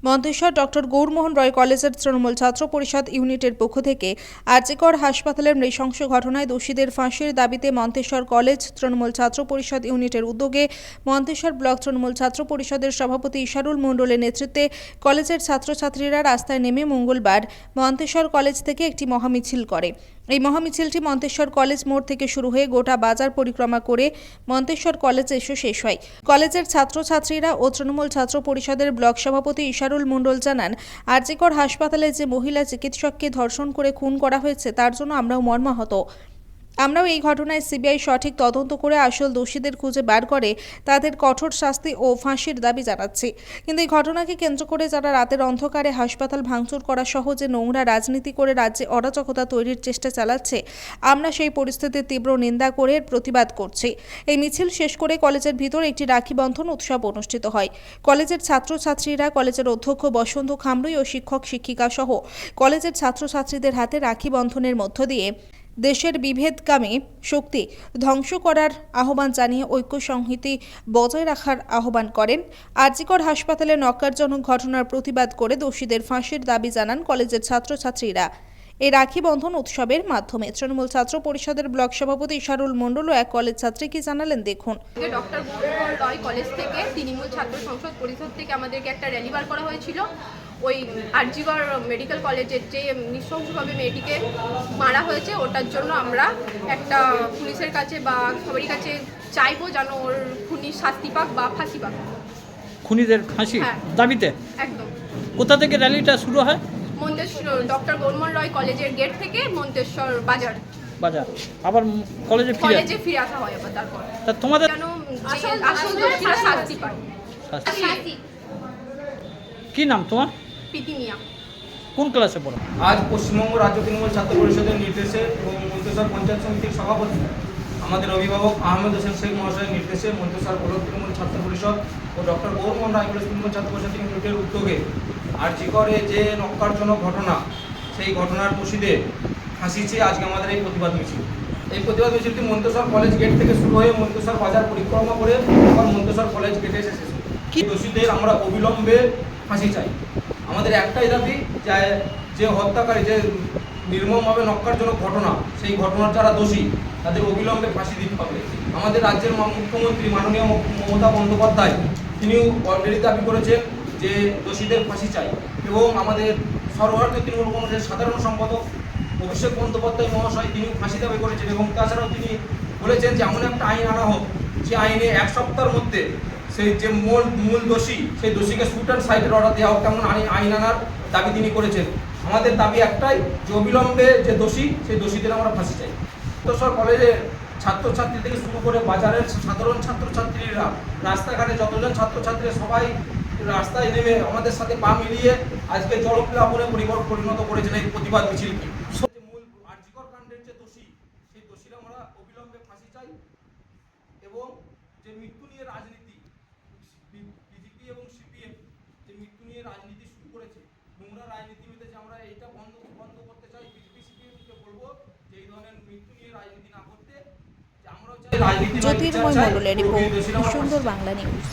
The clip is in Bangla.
মন্তেশ্বর ডক্টর গৌরমোহন রয় কলেজের তৃণমূল ছাত্র পরিষদ ইউনিটের পক্ষ থেকে আরজিকর হাসপাতালের নৃশংস ঘটনায় দোষীদের ফাঁসির দাবিতে মন্তেশ্বর কলেজ তৃণমূল ছাত্র পরিষদ ইউনিটের উদ্যোগে মন্তেশ্বর ব্লক তৃণমূল ছাত্র পরিষদের সভাপতি ইশারুল মণ্ডলের নেতৃত্বে কলেজের ছাত্রছাত্রীরা রাস্তায় নেমে মঙ্গলবার মন্তেশ্বর কলেজ থেকে একটি মহামিছিল করে। এই মহামিছিলটি মন্তেশ্বর কলেজ মোড় থেকে শুরু হয়ে গোটা বাজার পরিক্রমা করে মন্তেশ্বর কলেজে এসে শেষ হয়। কলেজের ছাত্রছাত্রীরা ও তৃণমূল ছাত্র পরিষদের ব্লক সভাপতি ইশারুল মণ্ডল জানান, আরজিকর হাসপাতালে যে মহিলা চিকিৎসককে ধর্ষণ করে খুন করা হয়েছে তার জন্য আমরাও মর্মাহত। আমরাও এই ঘটনায় সিবিআই সঠিক তদন্ত করে আসল দোষীদের খুঁজে বার করে তাদের কঠোর শাস্তি ও ফাঁসির দাবি জানাচ্ছি। কিন্তু এই ঘটনাকে কেন্দ্র করে যারা রাতের অন্ধকারে হাসপাতাল ভাঙচুর করা সহ যে নোংরা রাজনীতি করে রাজ্যে অরাজকতা তৈরির চেষ্টা চালাচ্ছে, আমরা সেই পরিস্থিতির তীব্র নিন্দা করে প্রতিবাদ করছি। এই মিছিল শেষ করে কলেজের ভিতর একটি রাখি বন্ধন উৎসব অনুষ্ঠিত হয়। কলেজের ছাত্রছাত্রীরা, কলেজের অধ্যক্ষ বসন্ত খামরুই ও শিক্ষক শিক্ষিকা সহ কলেজের ছাত্রছাত্রীদের হাতে রাখি বন্ধনের মধ্য দিয়ে দেশের বিভেদকামী শক্তি ধ্বংস করার আহ্বান জানিয়ে ঐক্য সংহতি বজায় রাখার আহ্বান করেন। আরজিকর হাসপাতালে ন্যক্কারজনক ঘটনার প্রতিবাদ করে দোষীদের ফাঁসির দাবি জানান কলেজের ছাত্রছাত্রীরা। এই রাখি বন্ধন উৎসবের মাধ্যমে তৃণমূল ছাত্র পরিষদের ব্লক সভাপতি ইশারুল মণ্ডল ও এক কলেজ ছাত্রী কি জানালেন দেখুন। ডক্টর গৌরমোহন রয় কলেজ থেকে তৃণমূল ছাত্র সংসদ পরিষদ থেকে আমাদেরকে একটা র্যালি বার করা হয়েছিল। ওই আরজিকর মেডিকেল কলেজের যে নৃশংসভাবে মেয়েটিকে মারা হয়েছে ওটার জন্য আমরা একটা পুলিশের কাছে বা সবারই কাছে চাইবো যেন ওর খুনির শাস্তি পাক বা ফাঁসি পাক। খুনিদের ফাঁসি দাবিতে একদম। কোথা থেকে র্যালিটা শুরু হয়? মন্তেশ্বর ডক্টর গৌরমোহন রয় কলেজের গেট থেকে মন্তেশ্বর বাজার আবার কলেজে ফিরে আসা হয়। আবার তারপর তা তোমাদের যেন আসল দোষীরা শাস্তি পায়। কি নাম তোমার? পিতিনিয়া। কোন ক্লাসে পড়ো? আজ পশ্চিমবঙ্গ রাজ্য তৃণমূল ছাত্র পরিষদের নির্দেশে এবং মন্তেশ্বর পঞ্চায়েত সমিতির সভাপতি আমাদের অভিভাবক আহমেদ হোসেন শেখ মহাশয়ের নির্দেশে মন্তেশ্বর ব্লক তৃণমূল ছাত্র পরিষদ ও ডক্টর গৌরমোহন রায় কলেজ তৃণমূল ছাত্র পরিষদ ইউনিটের উদ্যোগে আরজিকরে যে ন্যক্কারজনক ঘটনা, সেই ঘটনার দোষীদের ফাঁসি চেয়ে আজকে আমাদের এই প্রতিবাদ মিছিল। এই প্রতিবাদ মিছিলটি মন্তেশ্বর কলেজ গেট থেকে শুরু হয়ে মন্তেশ্বর বাজার পরিক্রমা করে আবার মন্তেশ্বর কলেজ গেটে এসে শেষ। কি দোষীদের আমরা অবিলম্বে ফাঁসি চাই। আমাদের একটাই দাবি যে হত্যাকারী, যে নির্মমভাবে ন্যক্কারজনক ঘটনা, সেই ঘটনার যারা দোষী তাদের অবিলম্বে ফাঁসি দিতে হবে। আমাদের রাজ্যের মুখ্যমন্ত্রী মাননীয় মমতা বন্দ্যোপাধ্যায় তিনিও অলরেডি দাবি করেছেন যে দোষীদের ফাঁসি চাই, এবং আমাদের সর্বভারতীয় তৃণমূল কংগ্রেসের সাধারণ সম্পাদক অভিষেক বন্দ্যোপাধ্যায় মহাশয় তিনিও ফাঁসি দাবি করেছেন, এবং তাছাড়াও তিনি বলেছেন যে এমন একটা আইন আনা হোক যে আইনে 1 সপ্তাহের মধ্যে সেই যে মূল দোষী, সেই দোষীকে শুট অ্যান্ড সাইটের অর্ডার দেওয়া হোক, তেমন আইন আনার দাবি তিনি করেছেন। আমাদের দাবি একটাই যে অবিলম্বে যে দোষী, সেই দোষীদের আমরা ফাঁসি চাই। মন্তেশ্বর কলেজের ছাত্রছাত্রী থেকে শুরু করে বাজারের সাধারণ ছাত্রছাত্রীরা, রাস্তাঘাটে যতজন ছাত্রছাত্রী সবাই রাস্তায় নেমে আমাদের সাথে পা মিলিয়ে আজকে জলপ্লাবনে পরিণত করেছেন এই প্রতিবাদ মিছিলকে। মূল আরজিকর কাণ্ডের যে দোষী, সেই দোষীরা আমরা অবিলম্বে ফাঁসি চাই, এবং যে মৃত্যু নিয়ে রাজনীতি, বিজেপি এবং সিপিএম যে মৃত্যু নিয়ে রাজনীতি শুরু করেছে, নোংরা রাজনীতি হইতেছে, আমরা এইটা বন্ধ করতে চাই। বিজেপি সিপিএমকে বলবো যে এই ধরনের মৃত্যু নিয়ে রাজনীতি না করতে, যে আমরা জ্যোতির্ময় মণ্ডলের রিপোর্ট, সুন্দর বাংলা নিউজ।